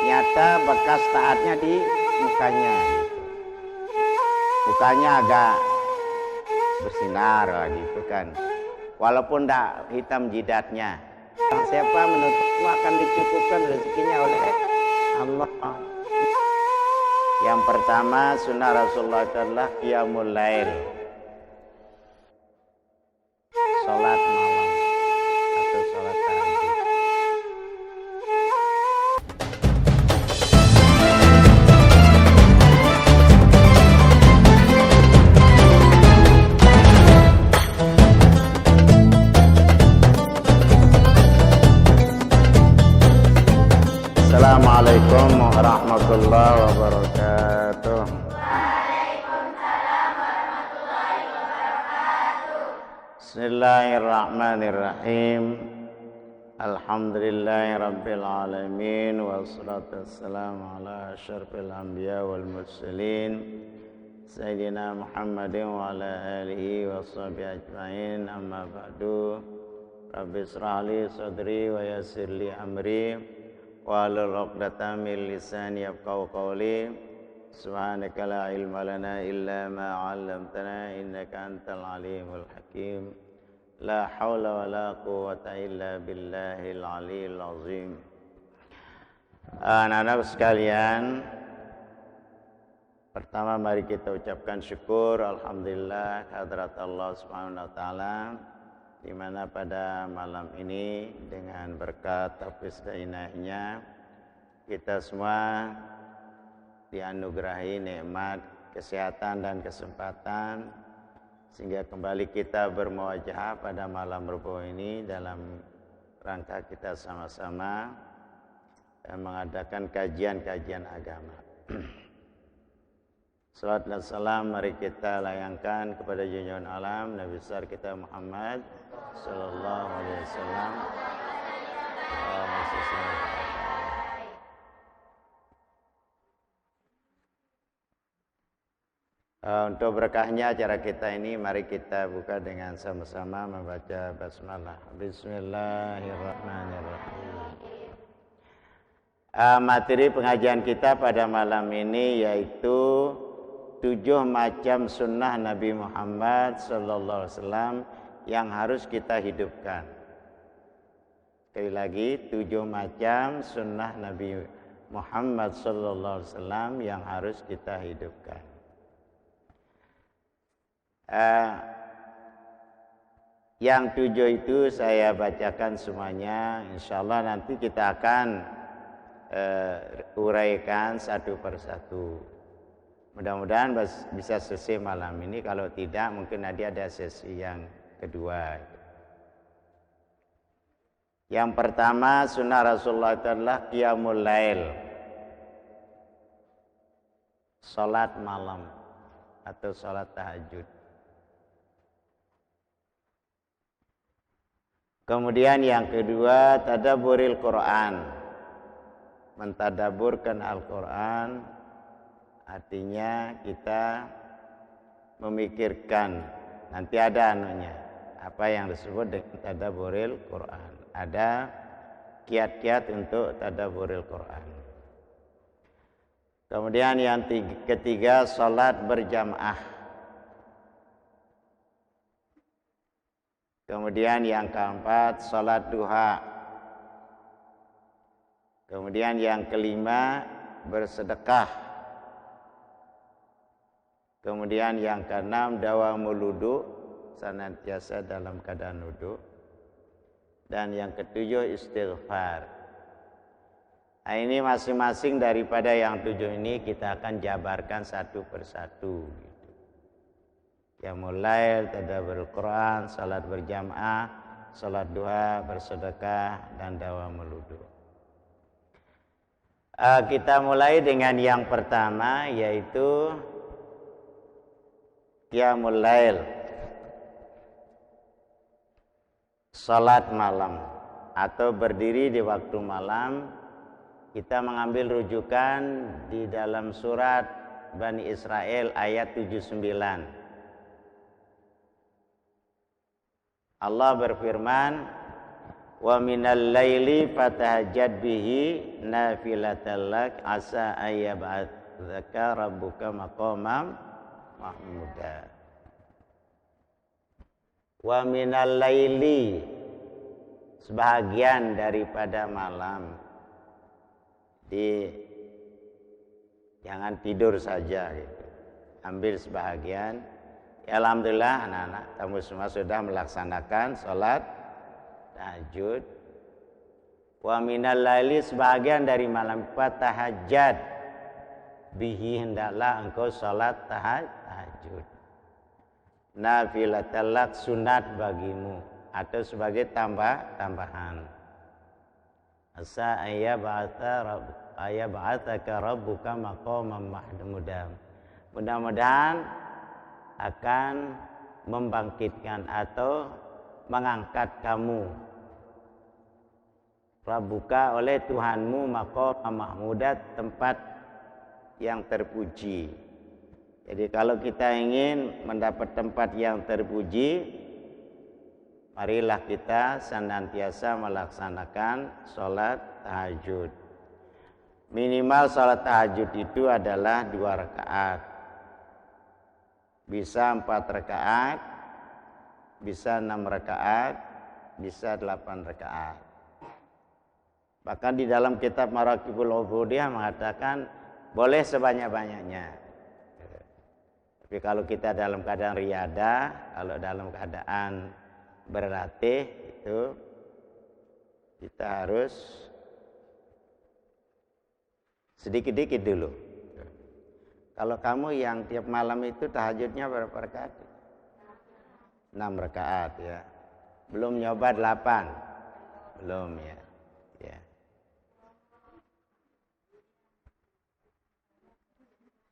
nyata bekas taatnya di mukanya. Mukanya agak bersinar gitu kan. Walaupun tidak hitam jidatnya. Siapa menuntutmu akan dicukupkan rezekinya oleh Allah. Yang pertama sunnah Rasulullah adalah qiyamul lail, salat malam atau salat tahajud. Assalamualaikum warahmatullahi wabarakatuh. Waalaikumsalam warahmatullahi wabarakatuh. Bismillahirrahmanirrahim. Alhamdulillahirabbil alamin wassalatu wassalamu ala asyrafil anbiya wal mursalin sayyidina Muhammadin wa ala alihi washabihi ajmain. Amma ba'du. Rabbi israh li sadri wa yassir li amri wahlul 'uqdatam min lisani yafqahu qawli. Subhanaka la ilma lana illa ma 'allamtana innaka antal alimul hakim. La haula wala quwwata illa billahil aliyil azim. Anak-anak sekalian, pertama mari kita ucapkan syukur alhamdulillah kehadrat Allah Subhanahu wa taala, di mana pada malam ini dengan berkat taufik dan inayahnya kita semua dianugerahi nikmat kesehatan dan kesempatan sehingga kembali kita bermuajahah pada malam Rabu ini dalam rangka kita sama-sama mengadakan kajian-kajian agama. Salawat dan salam mari kita layangkan kepada junjungan alam Nabi besar kita Muhammad sallallahu alaihi wasallam. Untuk berkahnya acara kita ini mari kita buka dengan sama-sama membaca basmalah. Bismillahirrahmanirrahim. Materi pengajian kita pada malam ini yaitu 7 macam sunnah Nabi Muhammad sallallahu alaihi wasallam yang harus kita hidupkan. Sekali lagi 7 macam sunnah Nabi Muhammad sallallahu alaihi wasallam yang harus kita hidupkan. Yang 7 itu saya bacakan semuanya. Insyaallah nanti kita akan uraikan satu persatu. Mudah-mudahan bisa selesai malam ini. Kalau tidak mungkin nanti ada sesi yang kedua. Yang pertama sunnah Rasulullah adalah qiyamul lail, salat malam atau salat tahajud. Kemudian yang kedua tadabburil Quran, mentadaburkan Al-Quran, artinya kita memikirkan. Nanti ada anunya, apa yang disebut dengan tadabburil Quran. Ada kiat-kiat untuk tadabburil Quran. Kemudian yang ketiga salat berjamaah. Kemudian yang keempat salat duha. Kemudian yang kelima bersedekah. Kemudian yang keenam dawamul wudu, senantiasa dalam keadaan wudu. Dan yang ketujuh istighfar. Nah, ini masing-masing daripada yang 7 ini kita akan jabarkan satu persatu. Ya mulai tadabbur Quran, salat berjamaah, salat duha, bersedekah dan dawamul wudu. Kita mulai dengan yang pertama yaitu qiyamul lail, salat malam atau berdiri di waktu malam. Kita mengambil rujukan di dalam surat Bani Israel ayat 79. Allah berfirman, Wa minal laili fatahajjad bihi nafilatan lak asa ayyab'atsaka rabbuka maqamam mahmuda. Wa minal laili, sebahagian daripada malam. Jangan tidur saja gitu. Ambil sebahagian. Ya, alhamdulillah anak-anak kamu semua sudah melaksanakan sholat tahajud. Wa minal laili, sebahagian dari malam, fatahajjad bihi, hendaklah engkau sholat tahajud. Nafilatan lak, sunat bagimu atau sebagai tambahan. Asa ayyab'atsaka rabbuka maqaman mahmuda. Mudah-mudahan akan membangkitkan atau mengangkat kamu Rabbuka, oleh Tuhanmu, maqaman mahmuda, tempat yang terpuji. Jadi kalau kita ingin mendapat tempat yang terpuji, marilah kita senantiasa melaksanakan sholat tahajud. Minimal sholat tahajud itu adalah 2 rakaat. Bisa 4 rakaat, bisa 6 rakaat, bisa 8 rakaat. Bahkan di dalam kitab Maraqibul Ubudiyah mengatakan boleh sebanyak-banyaknya. Tapi kalau kita dalam keadaan riyadah, kalau dalam keadaan berlatih, itu kita harus sedikit-sedikit dulu. Kalau kamu yang tiap malam itu tahajudnya berapa rakaat? 6 rakaat ya. Belum nyoba 8. Belum ya.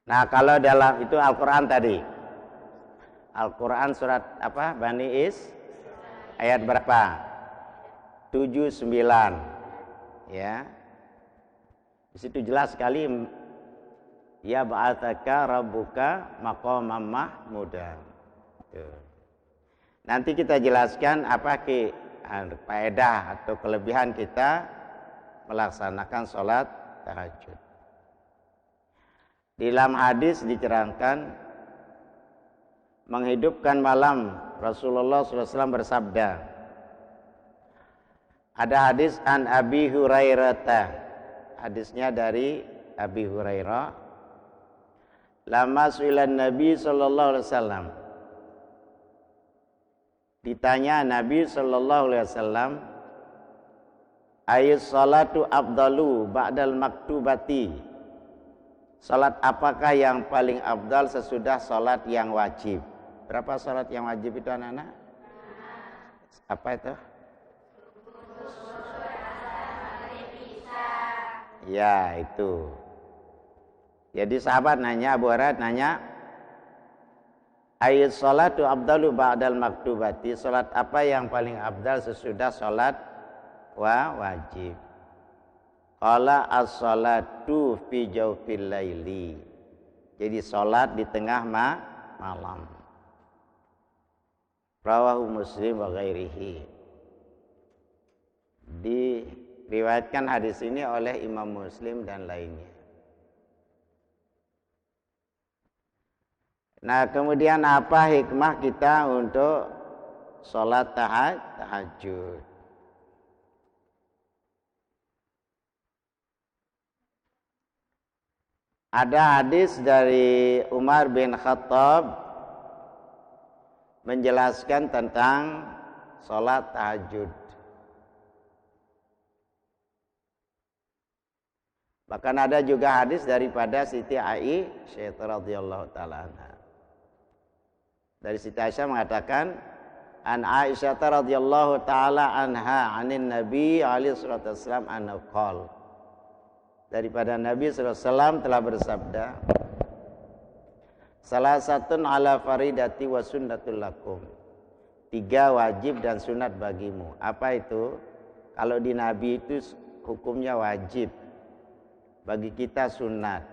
Nah, kalau dalam itu Al-Quran tadi. Al-Quran surat apa? Bani ayat berapa? 79. Ya. Di situ jelas sekali, ya ba'atsaka rabbuka maqaman mahmuda. Nanti kita jelaskan apa faedah atau kelebihan kita melaksanakan sholat tahajud. Di dalam hadis diterangkan menghidupkan malam, Rasulullah SAW bersabda. Ada hadis an Abi Hurairah, hadisnya dari Abi Hurairah. Lama su'ilan Nabi sallallahu alaihi wasallam. Ditanya Nabi sallallahu alaihi wasallam, ayat salatu afdalu ba'dal maktubati. Salat apakah yang paling afdal sesudah salat yang wajib? Berapa salat yang wajib itu anak-anak? Apa itu? Ya, itu. Jadi sahabat nanya, Abu Hurairah nanya, ayat salatu afdalu ba'dal maktubati. Salat apa yang paling afdal sesudah salat wajib? Qala as-salatu fi jawfil laili. Jadi salat di tengah malam. Rawahu Muslim wa ghairihi. Diriwayatkan hadis ini oleh Imam Muslim dan lainnya. Nah, kemudian apa hikmah kita untuk salat tahajud? Ada hadis dari Umar bin Khattab menjelaskan tentang sholat tahajud. Bahkan ada juga hadis daripada Siti Aisyah radhiyallahu taala anha. Dari Siti Aisyah mengatakan, an Aisyah radhiyallahu taala anha anin Nabi alaihi salatu wasallam annahu qala, daripada Nabi SAW telah bersabda, salah satun ala faridati wa sunnatul lakum. 3 wajib dan sunat bagimu. Apa itu? Kalau di Nabi itu hukumnya wajib, bagi kita sunat.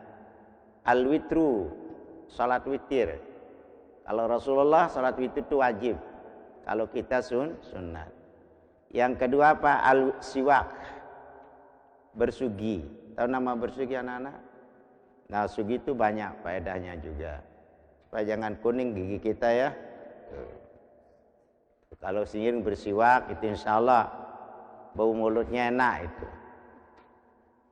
Al-witru, salat witir. Kalau Rasulullah salat witir itu wajib, kalau kita sunat. Yang kedua apa? Al-siwak, bersugi. Tahu nama bersugi anak-anak? Nah, sugi itu banyak faedahnya juga. Supaya jangan kuning gigi kita ya. Kalau ingin bersiwak itu insya Allah bau mulutnya enak itu.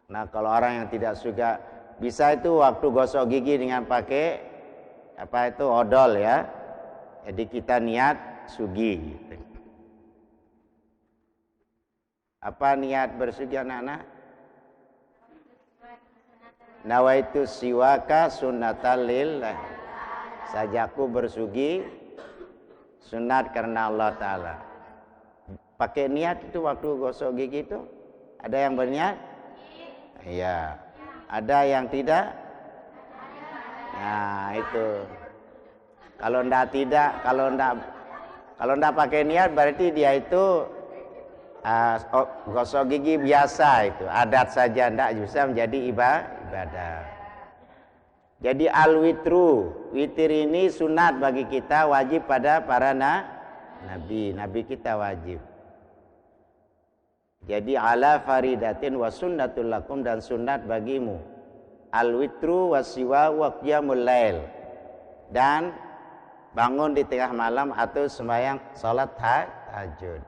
Nah, kalau orang yang tidak suka, bisa itu waktu gosok gigi dengan pakai apa itu odol ya. Jadi kita niat sugi gitu. Apa niat bersugi anak-anak? Nawaitu siwaka sunnatal lillah. Sajaku bersugi sunat karena Allah Ta'ala. Pakai niat itu waktu gosok gigi itu? Ada yang berniat? Iya. Ada yang tidak? Nah itu. Kalau ndak pakai niat berarti dia itu gosok gigi biasa itu, adat saja, ndak bisa menjadi ibadah. Jadi al-witru, witir ini sunat bagi kita, wajib pada para nabi kita wajib. Jadi ala faridatin wa sunnatul lakum, dan sunat bagimu. Al-witru wasiwa wa qiyamul lail, dan bangun di tengah malam atau sembahyang salat tahajud.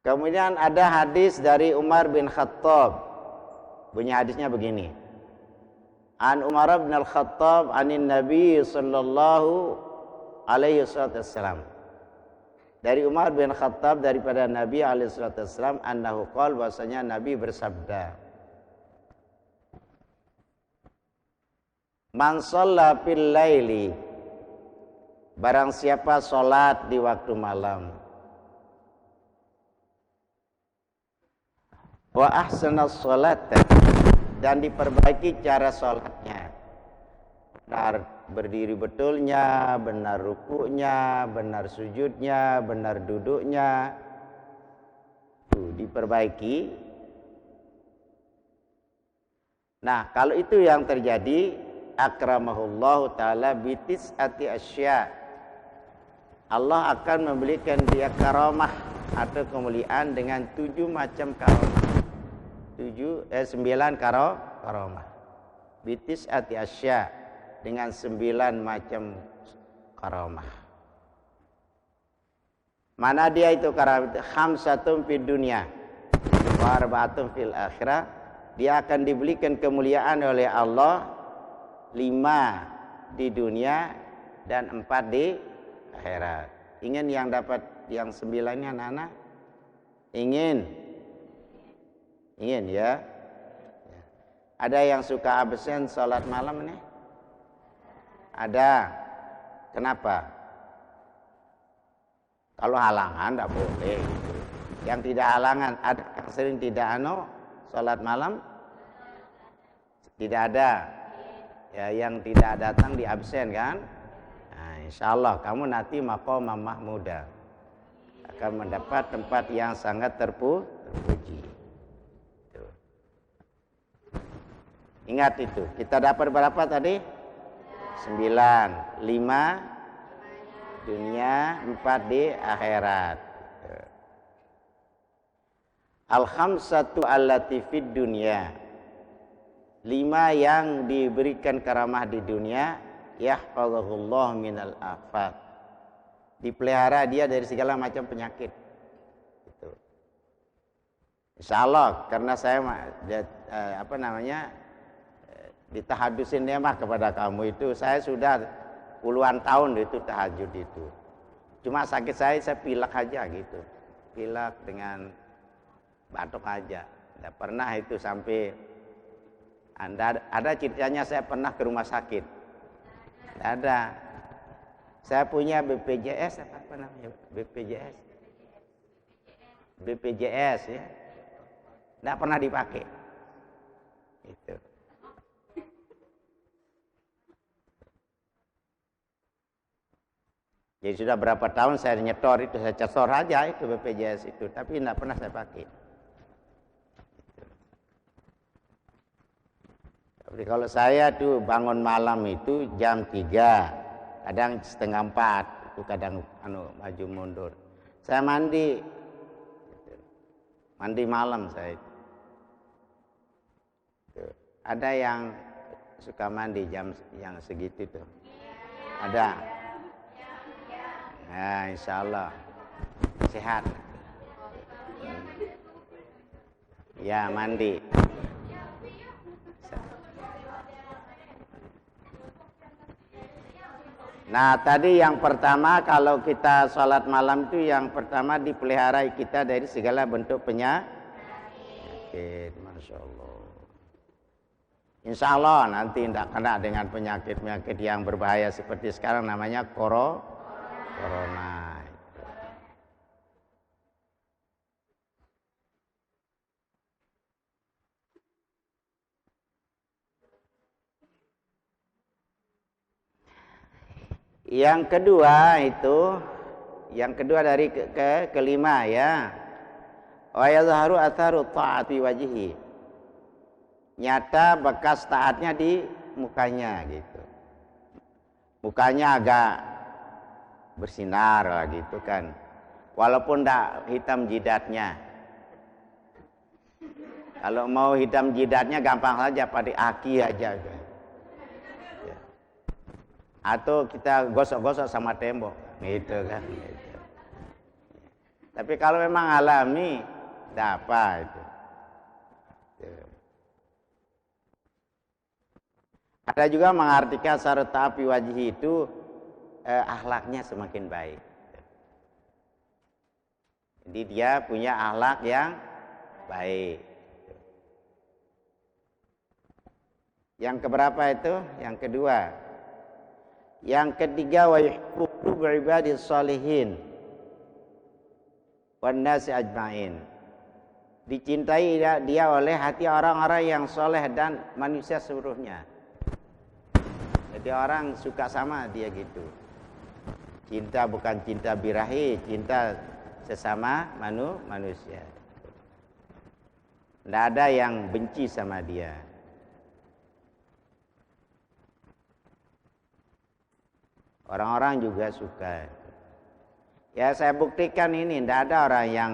Kemudian ada hadis dari Umar bin Khattab. Bunyi hadisnya begini. An Umar bin Al-Khattab anin Nabi sallallahu alaihi wasallam. Dari Umar bin Khattab daripada Nabi alaihi wasallam annahu qala, bahwasanya Nabi bersabda. Man shalla fil laili, barang siapa salat di waktu malam, wa ahsanas sholata, dan diperbaiki cara sholatnya, benar berdiri betulnya, benar rukuknya, benar sujudnya, benar duduknya, itu diperbaiki. Nah, kalau itu yang terjadi, akramahullahu ta'ala bitis'ati asya, Allah akan memberikan dia karamah atau kemuliaan dengan 7 macam karamah. 9 karamah. Bitis'ati asya, dengan 9 macam karamah. Mana dia itu karamah? Khamsatun fid dunya wa arba'atun fil akhirah. Dia akan diberikan kemuliaan oleh Allah 5 di dunia dan 4 di akhirat. Ingin yang dapat yang 9-nya anak-anak? Ingin ya? Ada yang suka absen sholat malam nih? Ada. Kenapa? Kalau halangan tidak boleh. Yang tidak halangan, ada yang sering tidak sholat malam? Tidak ada. Ya, yang tidak datang di absen kan? Nah, insya Allah kamu nanti maqamah mahmudah, akan mendapat tempat yang sangat terpuji. Ingat itu, kita dapat berapa tadi? 9, 5 dunia, 4 di akhirat. Al-khamsatu allati fid dunya, 5 yang diberikan karamah di dunia, yahfazahullah minal afat, dipelihara dia dari segala macam penyakit. Itu. Insya Allah, karena saya ditahadusin nikmah kepada kamu itu, saya sudah puluhan tahun itu tahajud itu. Cuma sakit saya pilek aja gitu, pilek dengan batuk aja. Tidak pernah itu sampai ada ceritanya saya pernah ke rumah sakit. Tidak ada. Saya punya BPJS apa namanya? BPJS ya. Tidak pernah dipakai. Itu. Jadi sudah berapa tahun saya nyetor itu, saya cesor aja itu BPJS itu, tapi tidak pernah saya pakai. Tapi kalau saya tuh bangun malam itu jam 3, kadang setengah 4, tuh kadang maju mundur. Saya mandi, mandi malam saya. Tuh. Ada yang suka mandi jam yang segitu tuh. Ada. Nah, insya Allah sehat. Ya mandi. Nah tadi yang pertama kalau kita sholat malam itu yang pertama dipelihara kita dari segala bentuk penyakit. Masya Allah. Insya Allah nanti tidak kena dengan penyakit-penyakit yang berbahaya seperti sekarang namanya corona. Yang kedua dari kelima ya. Wa yazharu atharu ta'ati wajhi. Nyata bekas taatnya di mukanya gitu. Mukanya agak bersinar lah gitu kan. Walaupun tidak hitam jidatnya. Kalau mau hitam jidatnya gampang saja pakai aki aja. Atau kita gosok-gosok sama tembok gitu kan gitu. Tapi kalau memang alami tidak apa itu. Ada juga mengartikan sarata api wajhi itu akhlaknya semakin baik. Jadi dia punya akhlak yang baik. Yang keberapa itu? Yang kedua. Yang ketiga wa yuhibbu ibadis sholihin wan nasi ajmain. Dicintai dia oleh hati orang-orang yang soleh dan manusia seluruhnya. Jadi orang suka sama dia gitu. Cinta bukan cinta birahi, cinta sesama manusia. Tidak ada yang benci sama dia. Orang-orang juga suka. Ya saya buktikan ini, tidak ada orang yang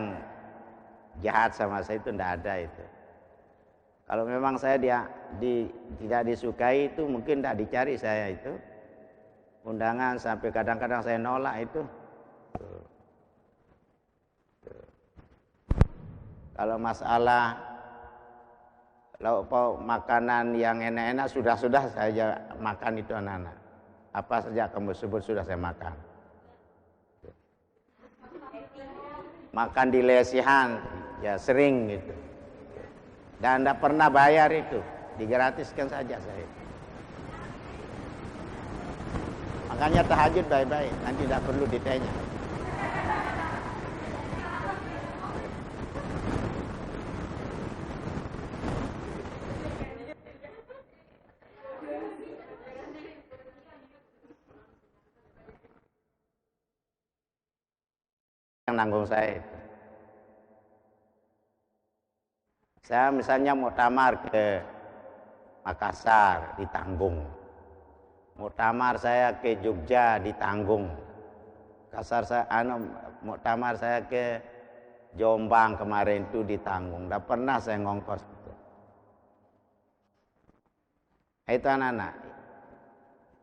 jahat sama saya itu, tidak ada itu. Kalau memang saya tidak disukai itu mungkin tidak dicari saya itu. Undangan sampai kadang-kadang saya nolak itu. Kalau masalah makanan yang enak-enak sudah saya makan itu anak-anak. Apa saja kamu sebut sudah saya makan. Makan di lesehan ya sering gitu. Dan tidak pernah bayar itu, digratiskan saja saya. Makanya tahajud baik-baik, nanti tidak perlu ditanya. Yang nanggung saya itu. Saya misalnya muktamar ke Makassar ditanggung. Muktamar saya ke Jogja ditanggung. Muktamar saya ke Jombang kemarin itu ditanggung. Tidak pernah saya ngongkos itu. Itu anak-anak.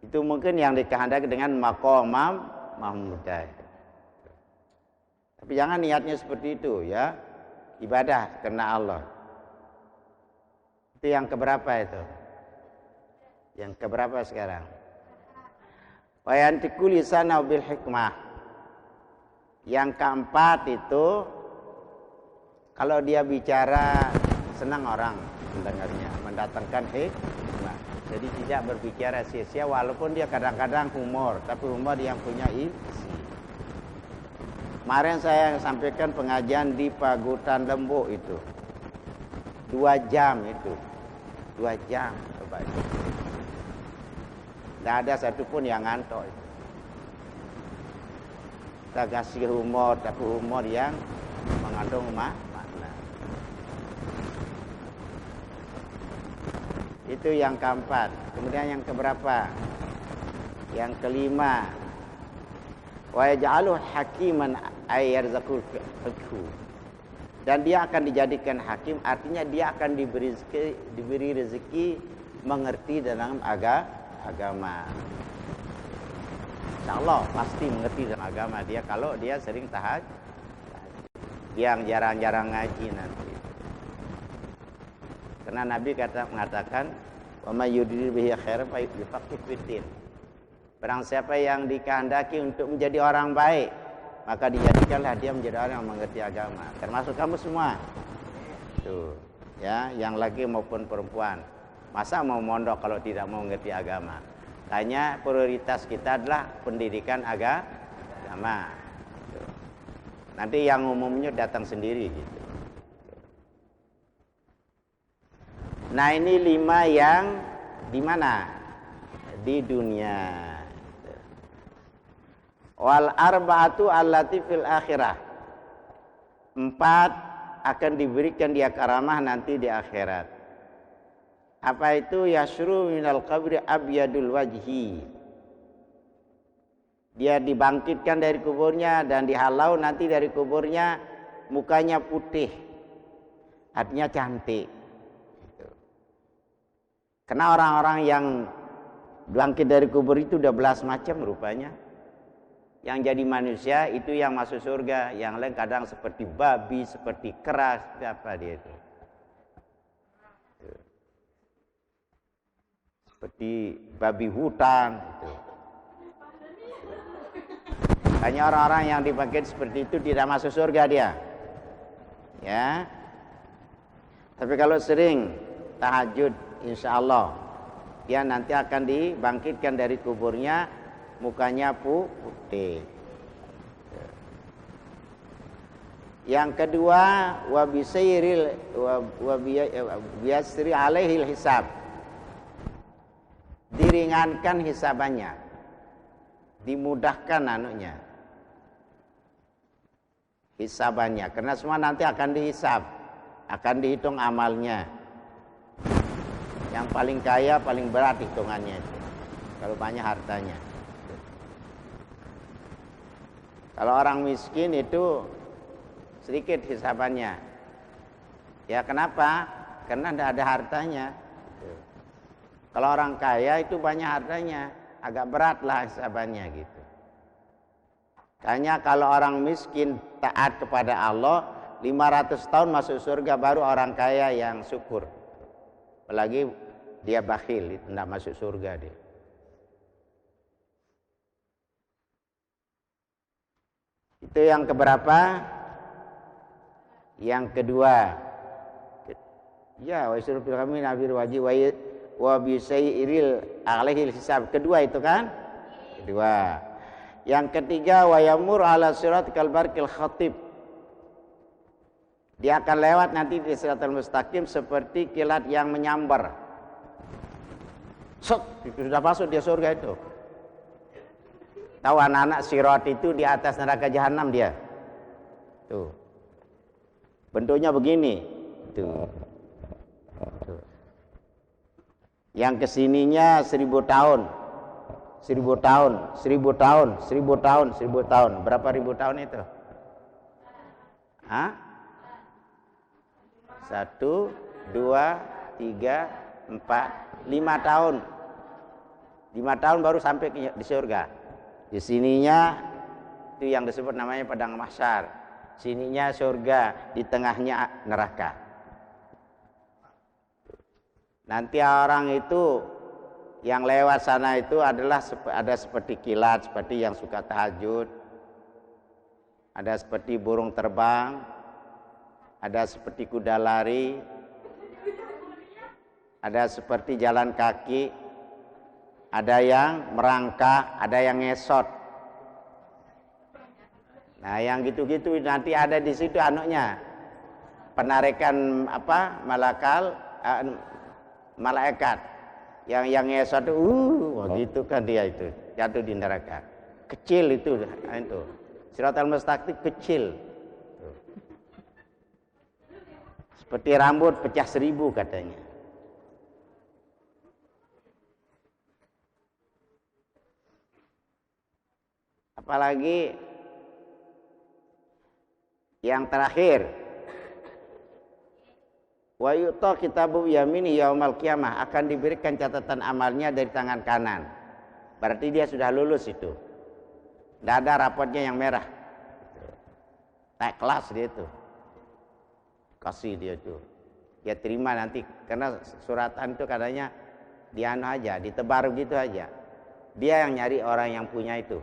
Itu mungkin yang dikehendaki dengan maqamam mahmudah. Tapi jangan niatnya seperti itu ya. Ibadah karena Allah. Itu yang keberapa itu? Yang keberapa sekarang? Wa yantiqu lisanahu bil hikmah. Yang keempat itu kalau dia bicara senang orang mendengarnya, mendatangkan hikmah. Jadi tidak berbicara sia-sia walaupun dia kadang-kadang humor, tapi humor yang punya isi. Kemarin saya sampaikan pengajian di Pagutan Lembu itu 2 jam itu 2 jam coba itu. Tidak ada satupun yang ngantuk itu. Kita kasih humor, tapi humor yang mengandung makna. Itu yang keempat. Kemudian yang keberapa? Yang kelima, Wa yaj'aluhu hakiman ay yarzaqul fiqhu. Dan dia akan dijadikan hakim, artinya dia akan diberi rezeki mengerti dalam agama. Insyaallah pasti mengerti dalam agama dia kalau dia sering tahajud. Yang jarang-jarang ngaji nanti. Karena Nabi mengatakan, "Wa may yurid bihi khairan fa yufaqqih fiddin." Barang siapa yang dikehendaki untuk menjadi orang baik, maka dijadikanlah dia menjadi orang yang mengerti agama. Termasuk kamu semua. Tuh, ya, yang laki maupun perempuan. Masa mau mondok kalau tidak mau mengerti agama? Tanya prioritas kita adalah pendidikan agama. Tuh. Nanti yang umumnya datang sendiri gitu. Nah, ini 5 yang di mana? Di dunia. Wal arba'atu allati fil akhirah. 4 akan diberikan dia karamah nanti di akhirat. Apa itu? Yasru minal qabri abyadul wajhi. Dia dibangkitkan dari kuburnya dan dihalau nanti dari kuburnya mukanya putih. Artinya cantik. Karena orang-orang yang bangkit dari kubur itu 12 macam rupanya. Yang jadi manusia itu yang masuk surga, yang lain kadang seperti babi, seperti kera, seperti apa dia itu. Seperti babi hutan itu. Hanya orang-orang yang dibangkit seperti itu tidak masuk surga dia. Ya. Tapi kalau sering tahajud, insya Allah dia nanti akan dibangkitkan dari kuburnya, mukanya putih. Yang kedua, wa biyasri alaihil hisab. Diringankan hisabannya, dimudahkan anunya, hisabannya. Karena semua nanti akan dihisab, akan dihitung amalnya. Yang paling kaya, paling berat hitungannya itu. Kalau banyak hartanya. Kalau orang miskin itu sedikit hisabannya. Ya kenapa? Karena tidak ada hartanya. Kalau orang kaya itu banyak hartanya, agak beratlah hisabannya gitu. Makanya kalau orang miskin taat kepada Allah, 500 tahun masuk surga, baru orang kaya yang syukur. Apalagi dia bakhil, itu tidak masuk surga dia. Itu yang keberapa? Yang kedua. Ya, wa yusru fil khamri nabir wajib wa bisairil alaihil hisab. Kedua itu kan? Kedua. Yang ketiga, wa yamur ala sirat kal barqil khatib. Dia akan lewat nanti di siratal mustaqim seperti kilat yang menyambar. Itu sudah masuk dia surga itu. Tahu anak-anak sirat itu di atas neraka jahanam dia. Tuh. Bentuknya begini. Tuh. Tuh. Yang kesininya 1000 tahun. 1000 tahun, 1000 tahun, 1000 tahun, 1000 tahun. Berapa ribu tahun itu? Hah? 1, 2, 3, 4, 5 tahun. 5 tahun baru sampai di surga. Di sininya itu yang disebut namanya padang mahsyar. Sininya surga, di tengahnya neraka. Nanti orang itu yang lewat sana itu adalah ada seperti kilat, seperti yang suka tahajud. Ada seperti burung terbang, ada seperti kuda lari, ada seperti jalan kaki, ada yang merangkak, ada yang ngesot. Nah, yang gitu-gitu nanti ada di situ anunya. Penarikan apa? Malaikat. Yang ngesot gitu kan dia itu, jatuh di neraka. Kecil itu. Siratal mustaqim kecil. Seperti rambut pecah 1000 katanya. Apalagi yang terakhir, wa yu'ta kitabu yamini yaumal qiyamah, akan diberikan catatan amalnya dari tangan kanan. Berarti dia sudah lulus itu. Tidak ada rapotnya yang merah. Naik kelas dia itu. Kasih dia itu. Dia terima nanti, karena suratan itu katanya dianu aja, ditebar gitu aja. Dia yang nyari orang yang punya itu.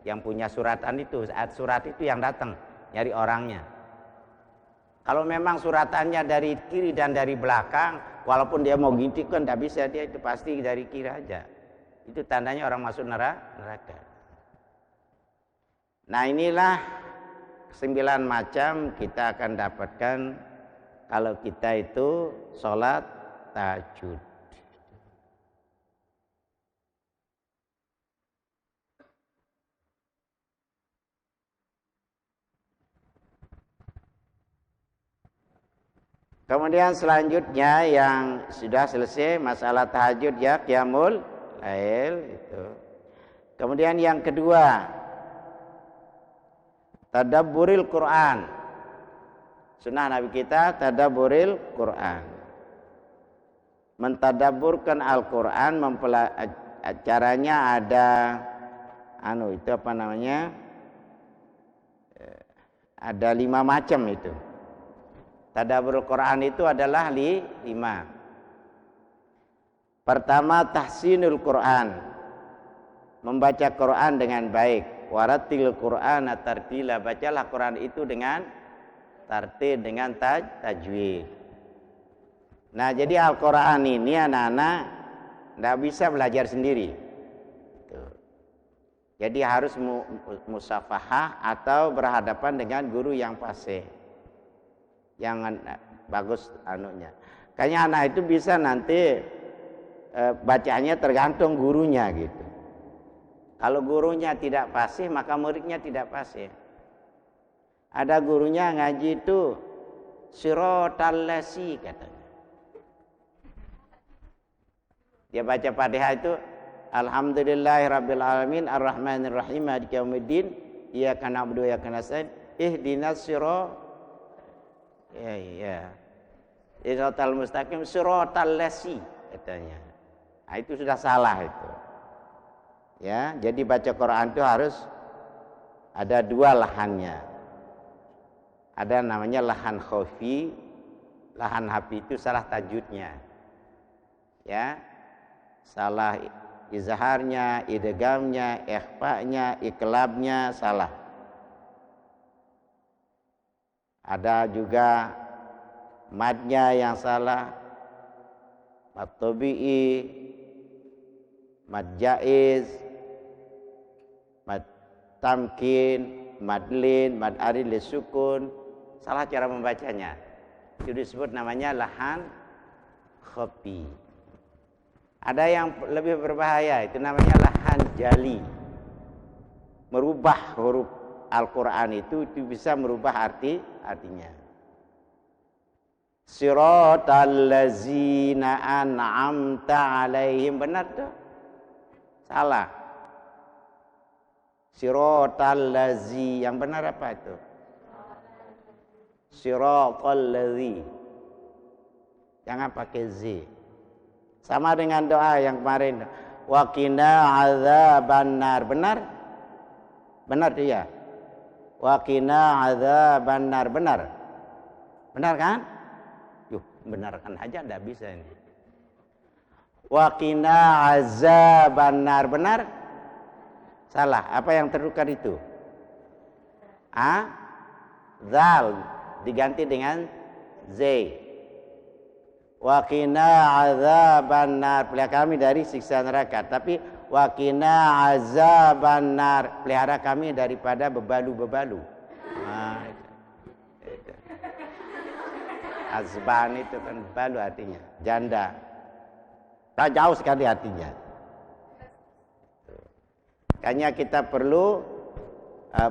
Yang punya suratan itu, saat surat itu yang datang nyari orangnya. Kalau memang suratannya dari kiri dan dari belakang, walaupun dia mau gintik kan tidak bisa, dia itu pasti dari kiri aja. Itu tandanya orang masuk neraka. Nah inilah 9 macam kita akan dapatkan kalau kita itu sholat tahajud. Kemudian selanjutnya yang sudah selesai masalah tahajud ya, qiyamul lail itu. Kemudian yang kedua, tadabburil Quran. Sunnah Nabi kita tadabburil Quran. Mentadabburkan Al-Quran, caranya ada itu apa namanya? Ada 5 macam itu. Tadabbur Quran itu adalah 5. Pertama, tahsinul Quran, membaca Quran dengan baik. Waratil Quran tartila, bacalah Quran itu dengan tartil, dengan tajwid. Nah, jadi Al-Quran ini anak-anak tidak bisa belajar sendiri. Jadi harus musafahah atau berhadapan dengan guru yang fasih, yang bagus anunya. Kayaknya anak itu bisa nanti bacanya tergantung gurunya gitu. Kalau gurunya tidak fasih, maka muridnya tidak fasih. Ada gurunya ngaji itu siratal lasi katanya. Dia baca Fatihah itu alhamdulillahirabbil alamin arrahmanir rahim maliki yaumiddin iyyaka na'budu wa iyyaka nasta'in ihdinas siratal mustaqim siratal lasi katanya. Nah, itu sudah salah itu. Ya, jadi baca Quran itu harus ada 2 lahannya. Ada namanya lahan khafi, lahan hafi itu salah tajwidnya. Ya. Salah izharnya, idghamnya, ikhfa'nya, iqlabnya salah. Ada juga madnya yang salah, mad tabi'i, mad jaiz, mad tamkin, mad lin, mad arid lisukun. Salah cara membacanya. Itu disebut namanya lahan khafi. Ada yang lebih berbahaya, itu namanya lahan jali. Merubah huruf Al-Quran itu bisa merubah artinya. Siratal ladzina an'amta alaihim, benar tuh? Salah. Siratal ladzi, yang benar apa itu? Siratal ladzi. Jangan pakai z. Sama dengan doa yang kemarin. Wa qina adzabannar. Benar? Benar dia. Wa qina adzabannar. Benar? Benar kan? Yuh, benarkan aja enggak bisa ini. Wa qina azabannar. Benar? Salah. Apa yang tertukar itu? Zal diganti dengan z. Wa qina azabannar, pelihara kami dari siksa neraka. Tapi wa qina azabannar, pelihara kami daripada bebalu-bebalu. Nah, itu. Azban itu kan balu artinya, janda. Tak jauh sekali artinya. Makanya kita perlu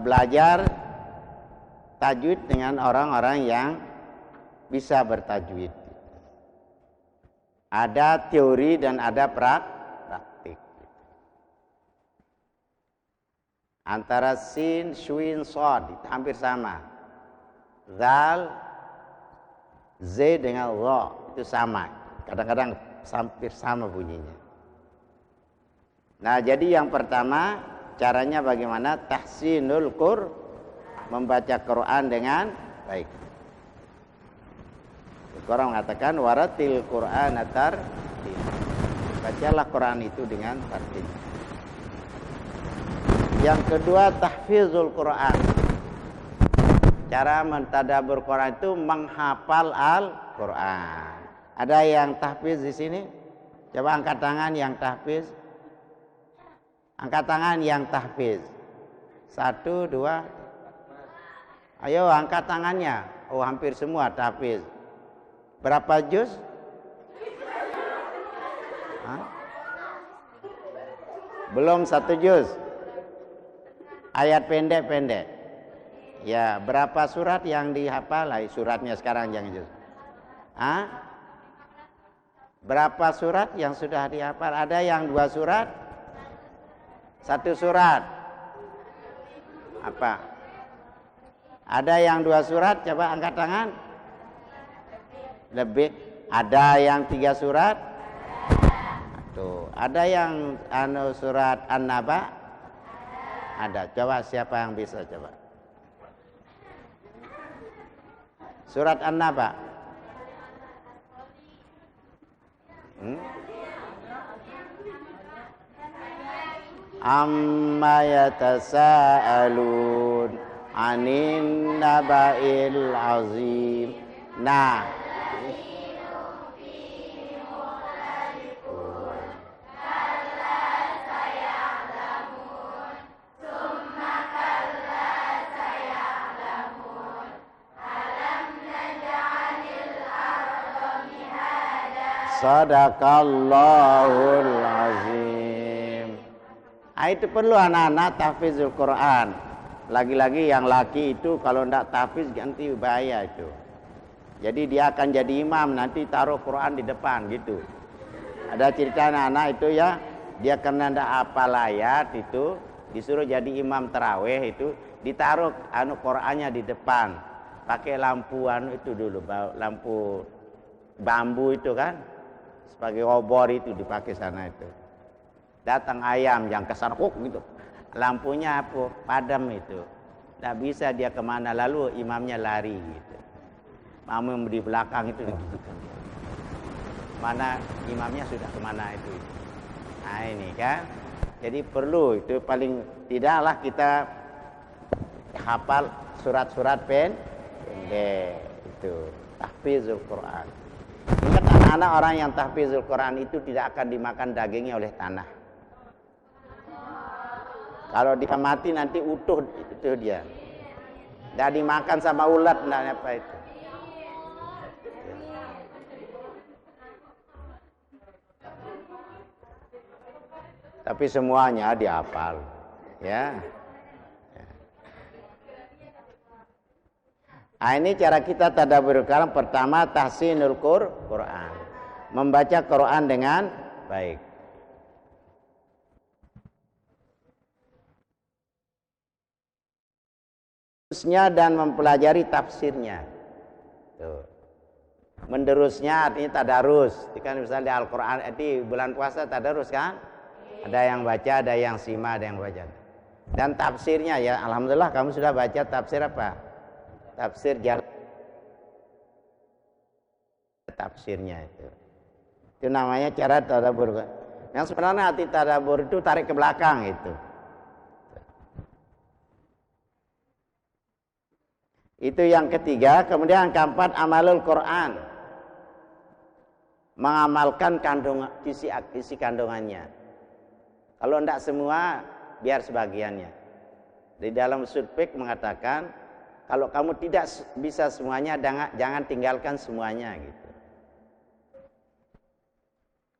belajar tajwid dengan orang-orang yang bisa bertajwid. Ada teori dan ada praktik. Antara sin, shuin, shod itu hampir sama. Zal, z dengan ra itu sama. Kadang-kadang hampir sama bunyinya. Nah, jadi yang pertama caranya bagaimana? Tahsinul Qur'an, membaca Quran dengan baik. Quran mengatakan waratil Qur'an tartil. Bacalah Quran itu dengan tartil. Yang kedua tahfizul Quran. Cara mentadabbur Quran itu menghafal Al-Quran. Ada yang tahfiz di sini? Coba angkat tangan yang tahfiz. Angkat tangan yang tahfiz. 1, 2. Ayo angkat tangannya. Oh, hampir semua tahfiz. Berapa juz? Hah? Belum 1 juz. Ayat pendek-pendek. Ya, berapa surat yang dihafal? Suratnya sekarang jangan juz. Hah? Berapa surat yang sudah dihafal? Ada yang 2 surat? 1 surat. Apa? Ada yang 2 surat? Coba angkat tangan. Lebih. Ada yang 3 surat? Tuh. Ada yang surat An-Naba? Ada. Coba siapa yang bisa coba? Surat An-Naba. Amma yatasaalun 'anin naba'il 'azim. Nah, Sadaqallahul azim. Itu perlu anak-anak tahfizul Quran. Lagi-lagi yang laki itu kalau tidak tahfiz ganti bahaya itu. Jadi dia akan jadi imam, nanti taruh Quran di depan gitu. Ada cerita anak-anak itu ya, dia karena tidak hafal ayat itu disuruh jadi imam tarawih itu, ditaruh Qurannya di depan. Pakai lampu itu dulu, lampu bambu itu kan. Sebagai obor itu dipakai sana itu. Datang ayam yang kesana gitu. Lampunya apa? Padam itu. Tidak bisa dia kemana, lalu imamnya lari gitu. Imam di belakang itu gitu. Mana imamnya sudah kemana itu. Nah ini kan. Jadi perlu itu paling tidaklah kita hafal surat-surat pendek itu. Tahfizul Quran. Ingat anak-anak orang yang tahfizul Quran itu tidak akan dimakan dagingnya oleh tanah. Kalau dia mati nanti utuh itu dia. Tidak dimakan sama ulat, tidak apa itu. Tapi semuanya dihafal, ya. Nah, ini cara kita tadabbur Quran. Pertama tahsinul Quran, membaca Quran dengan baik. Menerusnya dan mempelajari tafsirnya. Tuh. Menderusnya artinya tadarus. Kan misalnya di Al-Quran di bulan puasa tadarus kan? Ada yang baca, ada yang simak, ada yang baca. Dan tafsirnya ya, alhamdulillah kamu sudah baca tafsir apa? Tafsir jalan. Tafsirnya itu. Itu namanya cara tadabbur. Yang sebenarnya arti tadabbur itu tarik ke belakang itu. Itu yang ketiga. Kemudian yang keempat amalul Quran, mengamalkan isi kandungannya. Kalau tidak semua, biar sebagiannya. Di dalam ushul fiqh mengatakan, kalau kamu tidak bisa semuanya, jangan tinggalkan semuanya gitu.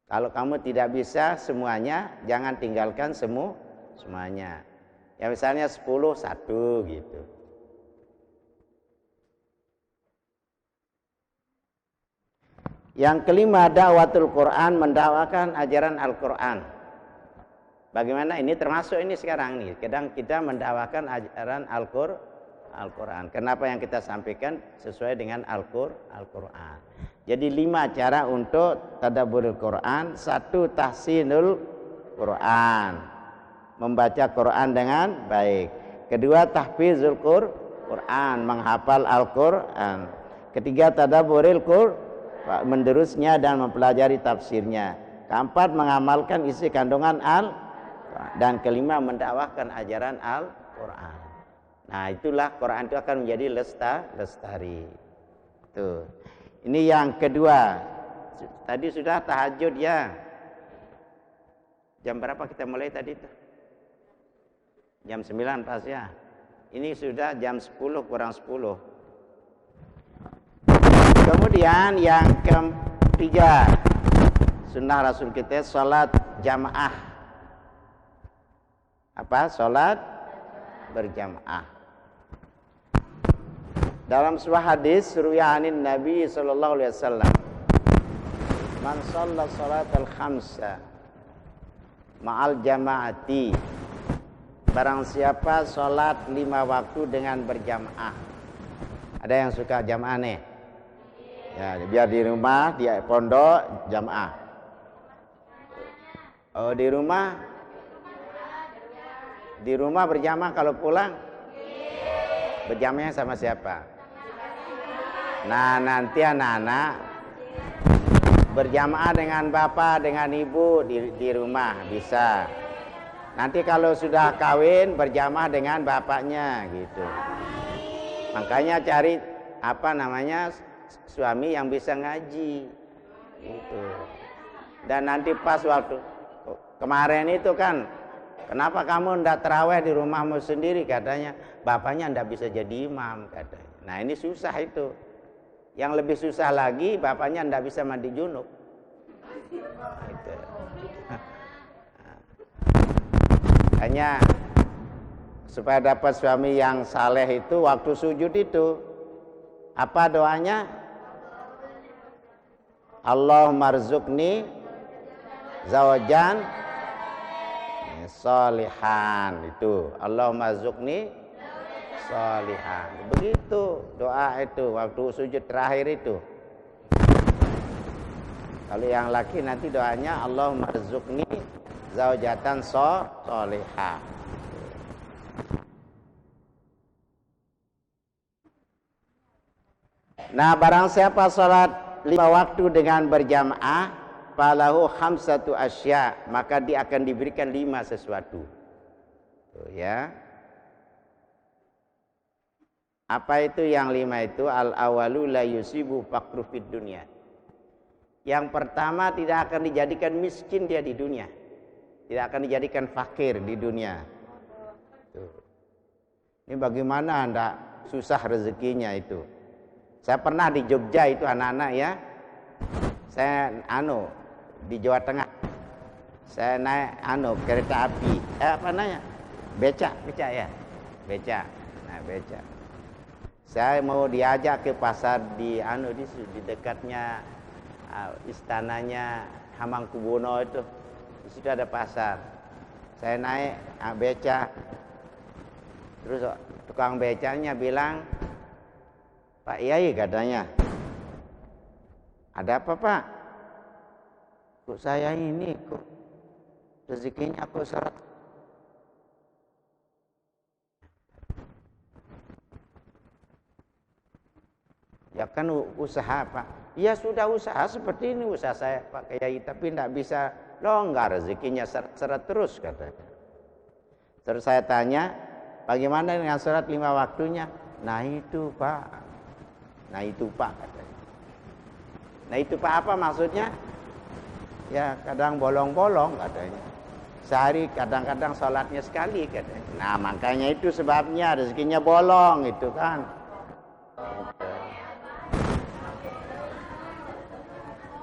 Kalau kamu tidak bisa semuanya, jangan tinggalkan semuanya. Ya misalnya 10, 1 gitu. Yang kelima, dakwatul Quran, mendakwakan ajaran Al-Quran. Bagaimana ini termasuk ini sekarang nih. Kadang kita mendakwakan ajaran Al-Quran. Kenapa yang kita sampaikan sesuai dengan Al-Quran. Jadi 5 cara untuk tadabburul Quran. 1, tahsinul Quran. Membaca Quran dengan baik. 2, tahfizul Quran. Menghafal Al-Quran. 3, tadabburul Quran. Menderusnya dan mempelajari tafsirnya. 4, mengamalkan isi kandungan Al-Quran. Dan 5, mendakwahkan ajaran Al-Quran. Nah, itulah Quran itu akan menjadi lestari. Tuh. Ini yang kedua. Tadi sudah tahajud ya. Jam berapa kita mulai tadi itu? Jam 9 pas ya. Ini sudah jam 10 kurang 10. Kemudian yang ketiga, sunnah Rasul kita salat jamaah. Apa? Salat berjamaah. Dalam sebuah hadis riwayat Nabi sallallahu alaihi wasallam, man shalla salatal khamsa ma'al jama'ati, barang siapa salat 5 waktu dengan berjamaah. Ada yang suka jamaah nih? Ya, biar di rumah, di pondok jamaah. Oh, di rumah berjamaah, kalau pulang berjamaah sama siapa? Nah, nanti anak-anak berjamaah dengan bapak, dengan ibu di rumah bisa. Nanti kalau sudah kawin berjamaah dengan bapaknya gitu. Makanya cari suami yang bisa ngaji gitu. Dan nanti pas waktu kemarin itu kan, kenapa kamu ndak terawih di rumahmu sendiri, katanya bapaknya ndak bisa jadi imam katanya. Nah, ini susah itu. Yang lebih susah lagi, bapaknya ndak bisa mandi junub. Gitu. Hanya supaya dapat suami yang saleh itu, waktu sujud itu apa doanya? Allahumma rzuqni zawajan sholihan. Itu Allahumma rzuqni sholihan. Begitu doa itu waktu sujud terakhir itu. Kalau yang laki nanti doanya Allahumma rzuqni zaujatan sholihah. Nah, barang siapa salat 5 waktu dengan berjamaah, falahu khamsatu asya, maka dia akan diberikan 5 sesuatu. Tuh ya. Apa itu yang 5 itu? Al-awalu la yusibu faqru fid dunya. Yang pertama, tidak akan dijadikan miskin dia di dunia. Tidak akan dijadikan fakir di dunia. Tuh. Ini bagaimana Anda susah rezekinya itu. Saya pernah di Jogja itu anak-anak ya. Saya di Jawa Tengah. Saya naik kereta api. Becak ya. Becak. Nah, becak. Saya mau diajak ke pasar di dekatnya istananya Hamengkubuwono itu. Di situ ada pasar. Saya naik becak. Terus tukang becaknya bilang, "Pak Yai," katanya, "ada apa, Pak? Kok saya ini kok rezekinya kok seret?" Ya kan usaha, Pak. Ya sudah usaha seperti ini usaha saya, Pak Yai, tapi tidak bisa longgar, rezekinya seret terus katanya. Terus saya tanya, bagaimana dengan sholat 5 waktunya? Nah itu Pak katanya. Nah itu Pak apa maksudnya? Ya kadang bolong-bolong katanya. Sehari kadang-kadang sholatnya sekali katanya. Nah makanya itu sebabnya rezekinya bolong itu kan.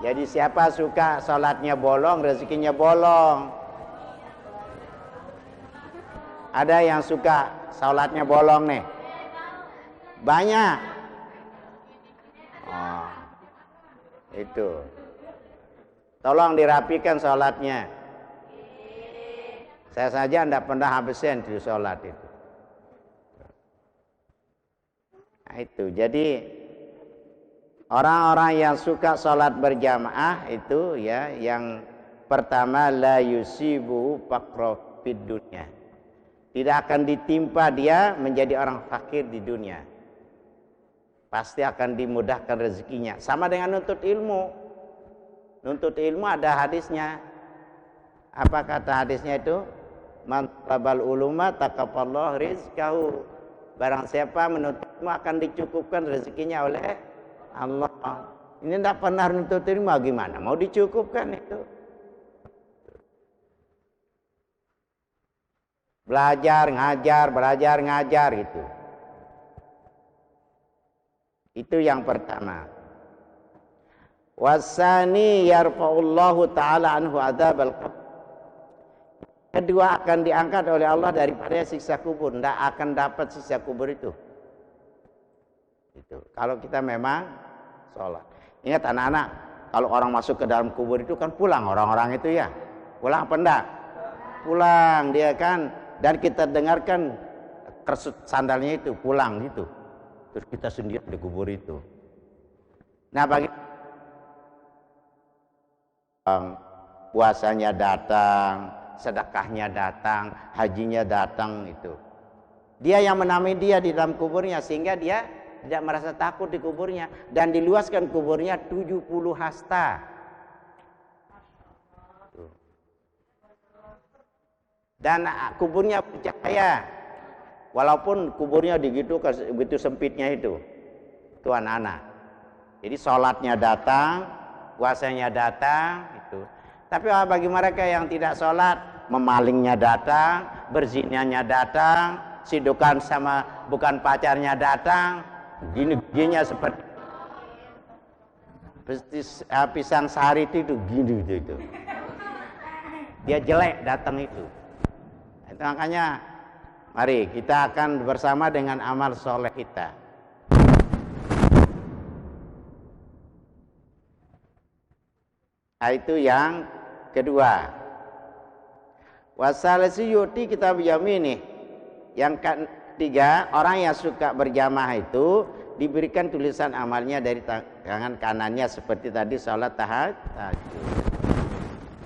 Jadi siapa suka sholatnya bolong, rezekinya bolong. Ada yang suka sholatnya bolong nih? Banyak. Oh, itu. Tolong dirapikan sholatnya. Saya saja tidak pernah habisin di sholat itu. Nah, itu. Jadi orang-orang yang suka sholat berjamaah itu ya, yang pertama la yusibu faqra fid dunya. Tidak akan ditimpa dia menjadi orang fakir di dunia. Pasti akan dimudahkan rezekinya. Sama dengan nuntut ilmu. Nuntut ilmu ada hadisnya. Apa kata hadisnya itu? Man talabal uluma taqaballahu rizqahu. Barang siapa menuntut ilmu akan dicukupkan rezekinya oleh Allah. Ini tidak pernah nuntut ilmu, gimana mau dicukupkan itu? Belajar ngajar gitu. Itu yang pertama. Wasani yarfa'ullahu ta'ala anhu adzabal qabr. Kedua, akan diangkat oleh Allah daripada siksa kubur. Tidak akan dapat siksa kubur itu. Itu. Kalau kita memang sholat. Ingat anak-anak, kalau orang masuk ke dalam kubur itu kan pulang orang-orang itu ya. Pulang apa enggak? Pulang dia kan. Dan kita dengarkan kersut sandalnya itu pulang gitu. Terus kita sendiri di kubur itu. Nah, bagi puasanya datang, sedekahnya datang, hajinya datang itu. Dia yang menamai dia di dalam kuburnya sehingga dia tidak merasa takut di kuburnya, dan diluaskan kuburnya 70 hasta. Dan kuburnya bercahaya. Walaupun kuburnya begitu sempitnya itu. Itu anak-anak. Jadi sholatnya datang, puasanya datang itu. Tapi bagi mereka yang tidak sholat, memalingnya datang, berzinanya datang, sidukan sama bukan pacarnya datang, gini-gininya seperti pisang sari itu gini itu. Dia jelek datang itu. Itu makanya mari kita akan bersama dengan amal soleh kita. Nah, itu yang kedua. Wasalasi yuti kitab yamini. Yang ketiga, orang yang suka berjamaah itu diberikan tulisan amalnya dari tangan kanannya seperti tadi sholat tahajud.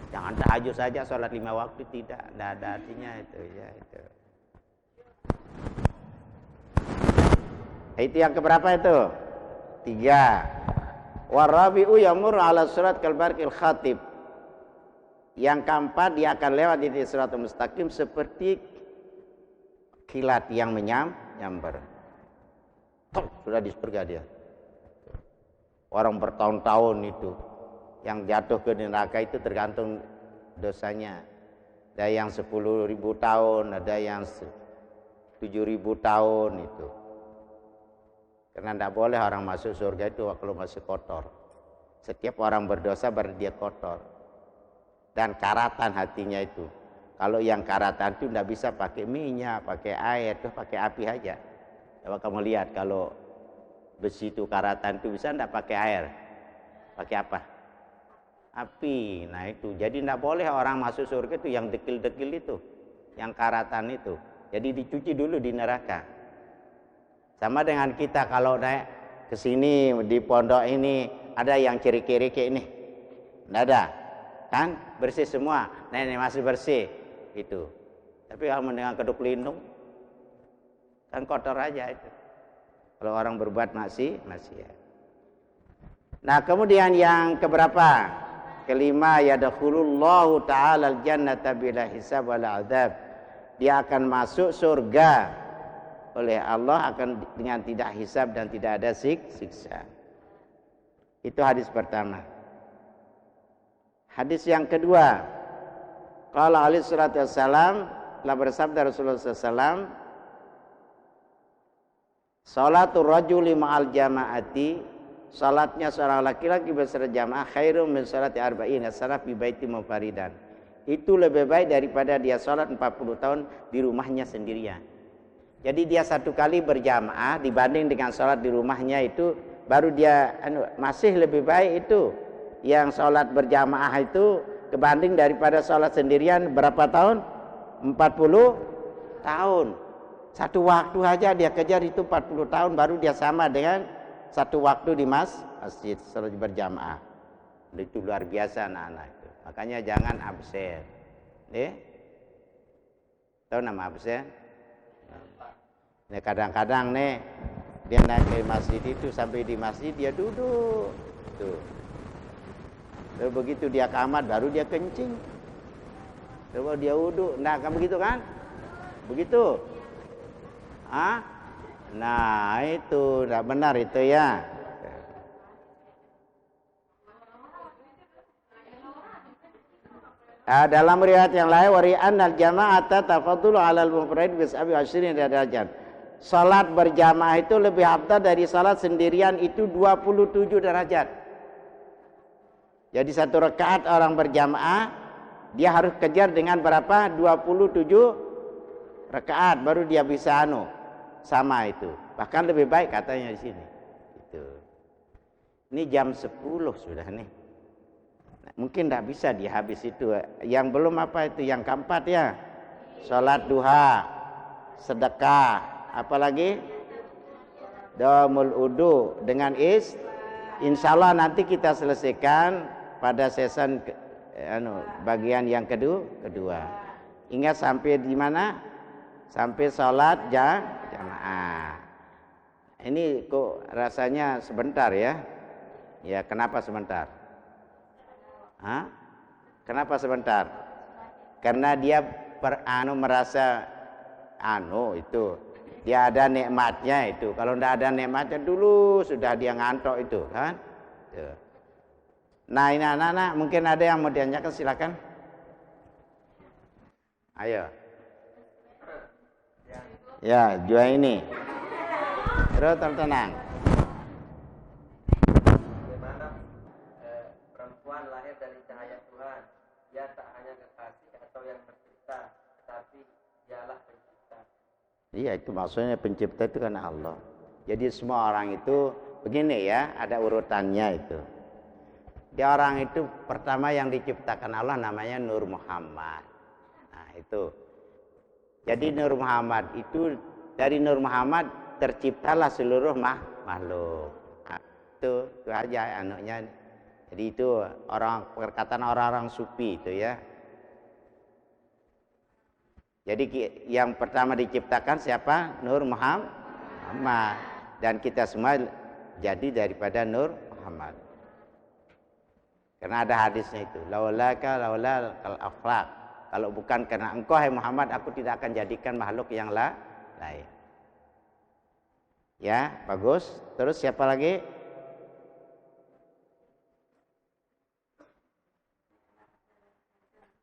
Jangan tahajud saja, sholat 5 waktu tidak ada artinya itu ya itu. Itu yang keberapa itu? 3. Warabi'u yamur ala surat kalbarqil khatib. Yang keempat, dia akan lewat di siratal mustaqim seperti kilat yang menyambar. Sudah di surga dia. Orang bertahun-tahun itu yang jatuh ke neraka itu tergantung dosanya. Ada yang 10.000 tahun, ada yang 7.000 tahun itu. Karena tidak boleh orang masuk surga itu kalau masih kotor. Setiap orang berdosa berarti dia kotor. Dan karatan hatinya itu. Kalau yang karatan itu tidak bisa pakai minyak, pakai air, itu pakai api aja. Coba kamu lihat kalau besi itu karatan itu bisa tidak pakai air? Pakai apa? Api. Nah itu. Jadi tidak boleh orang masuk surga itu yang dekil-dekil itu, yang karatan itu. Jadi dicuci dulu di neraka. Sama dengan kita kalau naik ke sini di pondok ini ada yang ciri-ciri kayak ini. Tidak ada. Kan bersih semua. Nah ini masih bersih itu. Tapi kalau dengan keduk lindung kan kotor aja itu. Kalau orang berbuat maksiat. Nah, kemudian yang keberapa? Kelima, yadkhulullahu ta'ala al-jannata bila hisab wala adzab. Dia akan masuk surga oleh Allah akan dengan tidak hisab dan tidak ada siksa. Itu hadis pertama. Hadis yang kedua, qala alaihi salatu wassalam, telah bersabda Rasulullah SAW, salatul rajuli ma'al jama'ati, salatnya seorang laki-laki beserta jamaah khairum min salati arba'in as-salaf bi baiti munfaridan. Itu lebih baik daripada dia salat 40 tahun di rumahnya sendirian. Jadi dia satu kali berjamaah dibanding dengan salat di rumahnya itu baru dia masih lebih baik itu. Yang salat berjamaah itu kebanding daripada salat sendirian berapa tahun? 40 tahun. Satu waktu aja dia kejar itu 40 tahun, baru dia sama dengan satu waktu di masjid salat berjamaah. Itu luar biasa anak-anak itu. Makanya jangan absen. Tahu nama absen? Nih kadang-kadang nih dia naik ke masjid itu, sampai di masjid dia duduk. Tuh. Lalu begitu dia kamar baru dia kencing. Coba dia wudhu, nah kan begitu kan? Begitu. Nah itu tidak benar itu ya. Dalam riwayat yang lain, wari'an al-jama'ata tafadhulu 'alal munfarid bi 27 derajat. Salat berjamaah itu lebih afdal dari salat sendirian itu 27 derajat. Jadi satu rakaat orang berjamaah dia harus kejar dengan berapa? 27 rakaat baru dia bisa sama itu. Bahkan lebih baik katanya di sini. Itu. Ini jam 10 sudah nih. Mungkin tidak bisa dihabis itu. Yang belum apa itu? Yang keempat ya. Salat duha, sedekah, apalagi domul udu dengan insya Allah nanti kita selesaikan pada season bagian yang kedua. Ingat sampai di mana? Sampai salat jamaah. Ini kok rasanya sebentar ya? Ya kenapa sebentar? Kenapa sebentar? Karena dia merasa itu dia ada nikmatnya itu. Kalau tidak ada nikmatnya dulu sudah dia ngantok itu kan. Nah ini anak-anak mungkin ada yang mau ditanyakan, silakan. Ayo. Ya jua ini. Terus tenang. Lahir dari cahaya Tuhan, dia tak hanya kekasih atau yang mencipta, tapi dialah pencipta. Iya itu maksudnya pencipta itu kan Allah. Jadi semua orang itu begini ya, ada urutannya itu. Dia orang itu pertama yang diciptakan Allah namanya Nur Muhammad. Nah itu. Jadi Nur Muhammad itu dari Nur Muhammad terciptalah seluruh makhluk. Nah, itu aja anaknya. Jadi itu perkataan orang-orang sufi itu ya. Jadi yang pertama diciptakan siapa? Nur Muhammad. Dan kita semua jadi daripada Nur Muhammad. Karena ada hadisnya itu. Laulaka laulal kal akhlaq. Kalau bukan karena engkau hai Muhammad, aku tidak akan jadikan makhluk yang lain. Ya, bagus. Terus siapa lagi?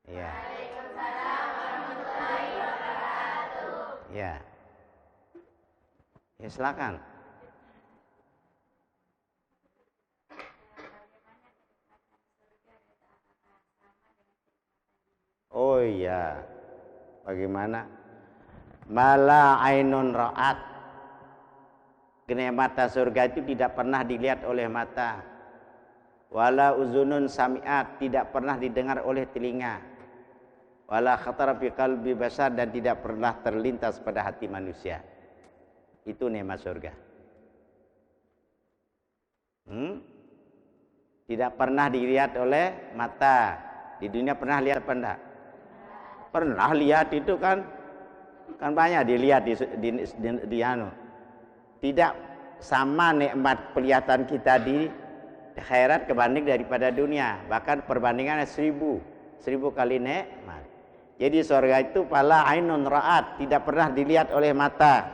Ya. Ya. Ya silakan. Oh iya. Bagaimana? Mala ainun ra'at. Kenikmatan surga itu tidak pernah dilihat oleh mata. Wala uzunun sami'at, tidak pernah didengar oleh telinga. Wala khatara fi qalbi bashar, dan tidak pernah terlintas pada hati manusia. Itu nikmat surga. Tidak pernah dilihat oleh mata. Di dunia pernah lihat apa enggak? Pernah lihat itu kan banyak dilihat di Tidak sama nikmat kelihatan kita di akhirat kebanding daripada dunia. Bahkan perbandingannya 1000 kali nikmat. Jadi surga itu pala ainun ra'at, tidak pernah dilihat oleh mata.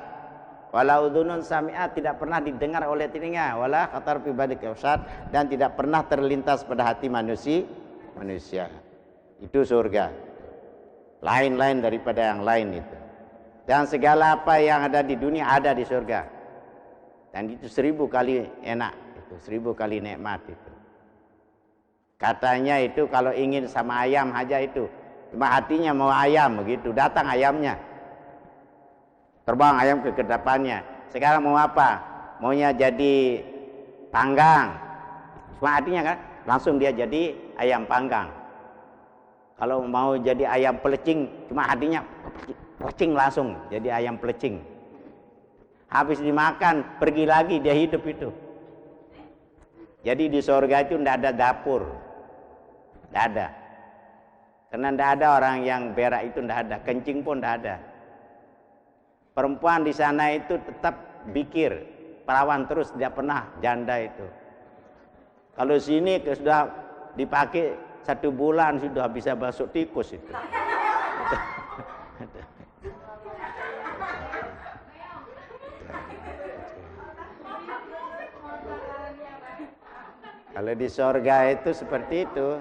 Wala udhunun sami'at, tidak pernah didengar oleh telinga. Wala khatar fi badi kawsat, dan tidak pernah terlintas pada hati manusia. Itu surga. Lain-lain daripada yang lain itu. Dan segala apa yang ada di dunia ada di surga. Dan itu 1000 kali enak, itu 1000 kali nikmat itu. Katanya itu kalau ingin sama ayam aja itu, cuma hatinya mau ayam begitu, datang ayamnya. Terbang ayam ke kedepannya. Sekarang mau apa? Maunya jadi panggang. Cuma hatinya kan langsung dia jadi ayam panggang. Kalau mau jadi ayam pelecing, cuma hatinya pelecing langsung jadi ayam pelecing. Habis dimakan, pergi lagi, dia hidup itu. Jadi di surga itu tidak ada dapur, tidak ada. Karena tidak ada orang yang berak itu, tidak ada. Kencing pun tidak ada. Perempuan di sana itu tetap bikir, perawan terus, tidak pernah janda itu. Kalau sini sudah dipakai 1 bulan sudah bisa masuk tikus itu. Kalau di surga itu seperti itu.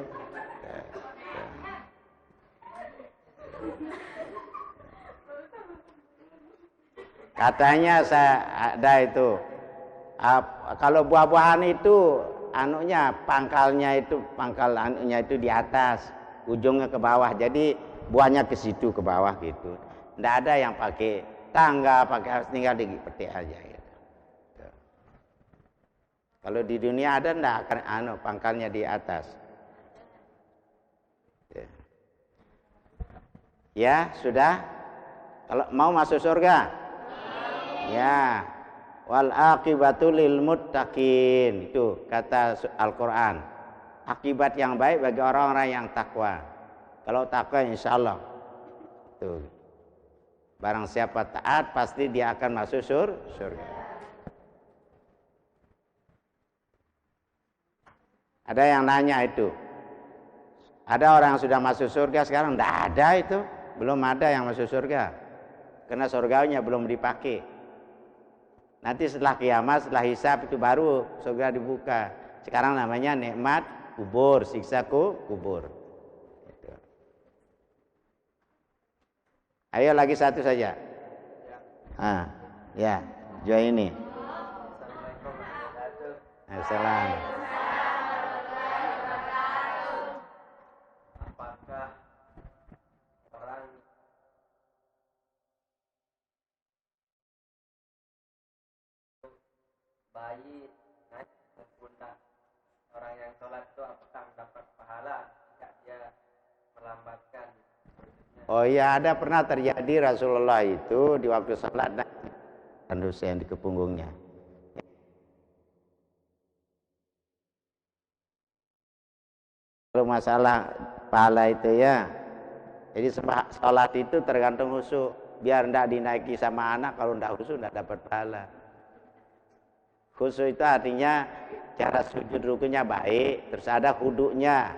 Katanya ada itu. Kalau buah-buahan itu pangkal anunya itu di atas, ujungnya ke bawah. Jadi buahnya ke situ ke bawah gitu. Tidak ada yang pakai tangga, harus tinggal di petik aja gitu. Kalau di dunia ada ndak akan pangkalnya di atas. Ya, sudah. Kalau mau masuk surga? Ya. Wal aqibatu lil muttaqin. Itu kata Al-Qur'an. Akibat yang baik bagi orang-orang yang takwa. Kalau takwa insyaallah. Tuh. Barang siapa taat pasti dia akan masuk surga. Ada yang nanya itu. Ada orang yang sudah masuk surga sekarang? Tidak ada itu. Belum ada yang masuk surga. Karena surganya belum dipakai. Nanti setelah kiamat, setelah hisab itu baru surga dibuka. Sekarang namanya nikmat kubur, siksa kubur. Gitu. Ayo lagi satu saja. Ya, jua ini. Assalamualaikum. Apakah orang bayi naik ke pundak orang yang sholat itu apakah dapat pahala jika dia melambatkan? Oh iya, ada pernah terjadi Rasulullah itu di waktu sholat manusia yang di kepunggungnya. Kalau masalah pahala itu ya, jadi sholat itu tergantung khusyuk. Biar tidak dinaiki sama anak, kalau tidak khusyuk tidak dapat pahala. Khusyuk itu artinya cara sujud rukunya baik, terus ada huduknya,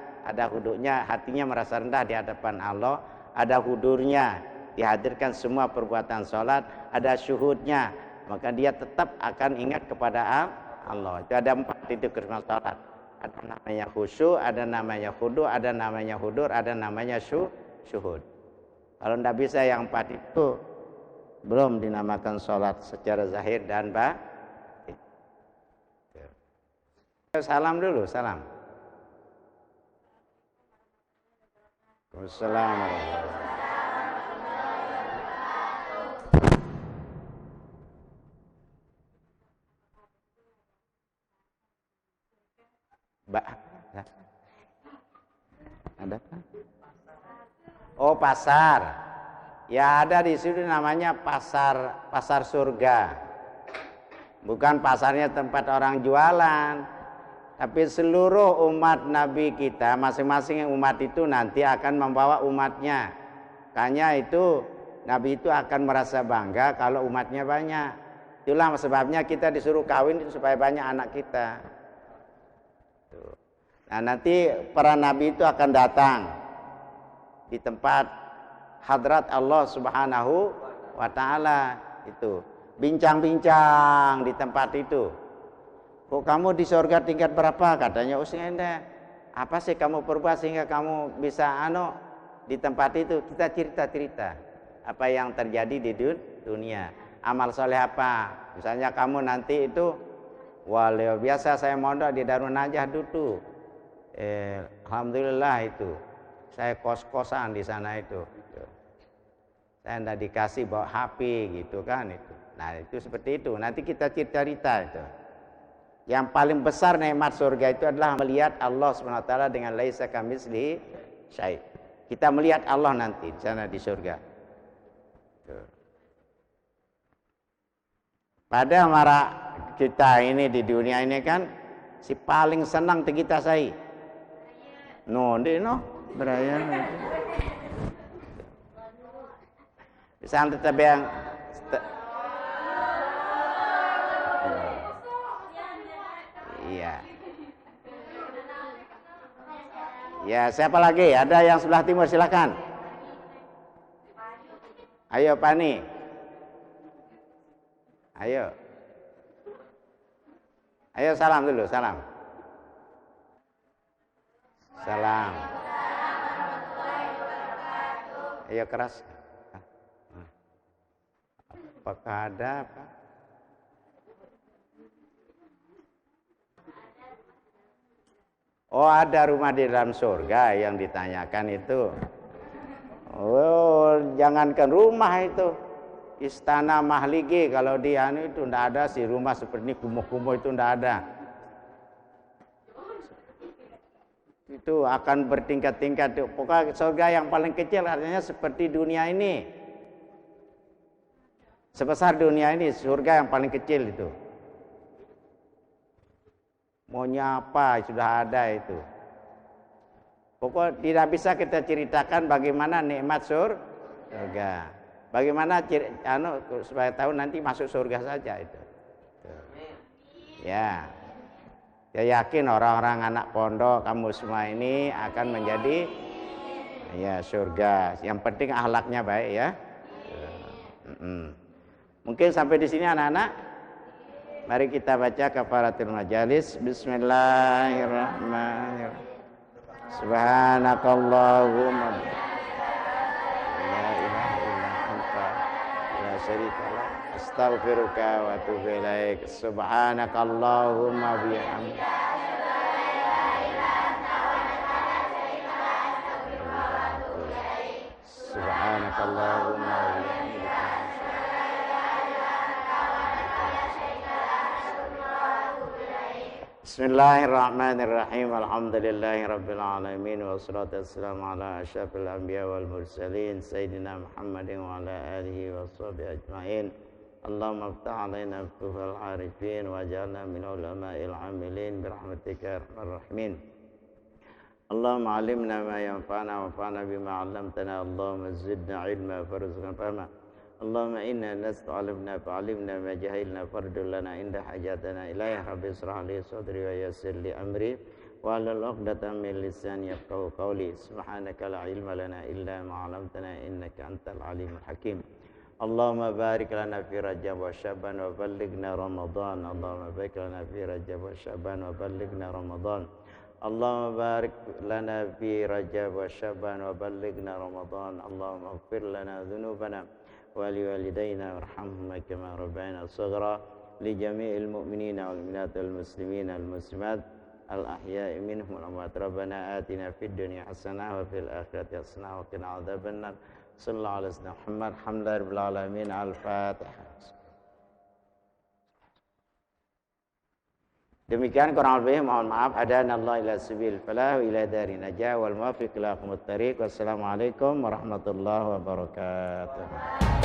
hatinya merasa rendah di hadapan Allah, ada hudurnya, dihadirkan semua perbuatan sholat, ada syuhudnya, maka dia tetap akan ingat kepada Allah. Itu ada 4 itu kerukunan sholat. Ada namanya khusyuk, ada namanya hudu, ada namanya hudur, ada namanya syuhud. Kalau tidak bisa yang 4 itu, belum dinamakan sholat secara zahir dan batin. Salam dulu, salam. Wassalamualaikum. Ada apa? Oh, pasar. Ya ada di situ namanya pasar surga. Bukan pasarnya tempat orang jualan, tapi seluruh umat Nabi kita, masing-masing umat itu nanti akan membawa umatnya. Makanya itu Nabi itu akan merasa bangga kalau umatnya banyak. Itulah sebabnya kita disuruh kawin itu supaya banyak anak kita. Nah nanti para nabi itu akan datang di tempat hadrat Allah Subhanahu wa ta'ala itu, bincang-bincang di tempat itu. Kok kamu di surga tingkat berapa? Katanya Usenda. Apa sih kamu perbuat sehingga kamu bisa di tempat itu? Kita cerita-cerita apa yang terjadi di dunia. Amal soleh apa? Misalnya kamu nanti itu, walau biasa saya mondok di Darun Najah dulu. Alhamdulillah itu saya kos-kosan di sana itu. Saya tidak dikasih bawa HP gitu kan itu. Nah itu seperti itu. Nanti kita cerita-cerita itu. Yang paling besar nikmat surga itu adalah melihat Allah SWT dengan laisa kamitslihi syai'. Kita melihat Allah nanti di sana di surga. Tuh. Pada mara kita ini di dunia ini kan si paling senang te kita sai. No, beraya. Bisa tetap yang iya. Ya, siapa lagi? Ada yang sebelah timur, silakan. Ayo Pani. Ayo. Ayo salam dulu, salam. Salam. Ayo keras. Apakah ada apa? Oh, ada rumah di dalam surga yang ditanyakan itu. Oh, jangankan rumah itu. Istana Mahligi kalau di anu itu enggak ada sih rumah seperti ini, kumuh-kumuh itu enggak ada. Itu akan bertingkat-tingkat. Pokoknya surga yang paling kecil artinya seperti dunia ini. Sebesar dunia ini, surga yang paling kecil itu. Maunya apa sudah ada itu. Pokoknya tidak bisa kita ceritakan bagaimana nikmat surga. Bagaimana supaya tahu nanti masuk surga saja itu. Ya. Ya yakin orang-orang anak pondok kamu semua ini akan menjadi ya surga. Yang penting akhlaknya baik ya. Mungkin sampai di sini anak-anak. Mari kita baca kafaratul majalis. Bismillahirrahmanirrahim. Subhanakallahumma la ilaha illa anta la syarika lak astaghfiruka wa atubu ilaik. Subhanakallahumma bihamdika subhanakallahumma bihamdika Bismillahirrahmanirrahim. Alhamdulillahi rabbil alamin wassalatu wassalamu ala asyrafil anbiya wal mursalin sayyidina Muhammadin wa ala alihi washabihi ajmain. Allahumma iftah alaina futuhal arifin waj'alna min ulama'il amilin birahmatika ya arhamar rahimin. Allahumma 'allimna ma yanfa'una wanfa'na bima 'allamtana. Allahumma zidna 'ilma warzuqna fahma. Allahumma inna nasta'alimna fa'alimna ma jahilna fardul lana inda hajatana ilayhi. Rabbi israh li sadri wa yassir li amri wa hlul 'uqdatam min lisani yafqahu qawli. Subhanaka la ilma lana illa ma 'allamtana innaka antal alimul hakim. Allahumma barik lana fi Rajab wa Sya'ban wa ballighna Ramadan. Allahumma barik lana fi Rajab wa Sya'ban wa ballighna Ramadan. Allahumma barik lana fi Rajab wa Sya'ban wa ballighna Ramadan. Allahumma ighfir lana dhunubana ولوالدينا وارحمهما كما ربينا صغرا لجميع المؤمنين والمؤمنات والمسلمين والمسلمات الأحياء منهم والأموات. ربنا آتنا في الدنيا حسنة وفي الآخرة حسنة وقنا عذاب النار. صلى الله عليه وسلم محمد. الحمد لله رب العالمين. الفاتحة. Demikian kurang lebih mohon maaf. Hadanallahu ila sabil falah wa ila dari najah wal muwaffiq ila aqwamut thariq. Wassalamualaikum warahmatullahi wabarakatuh.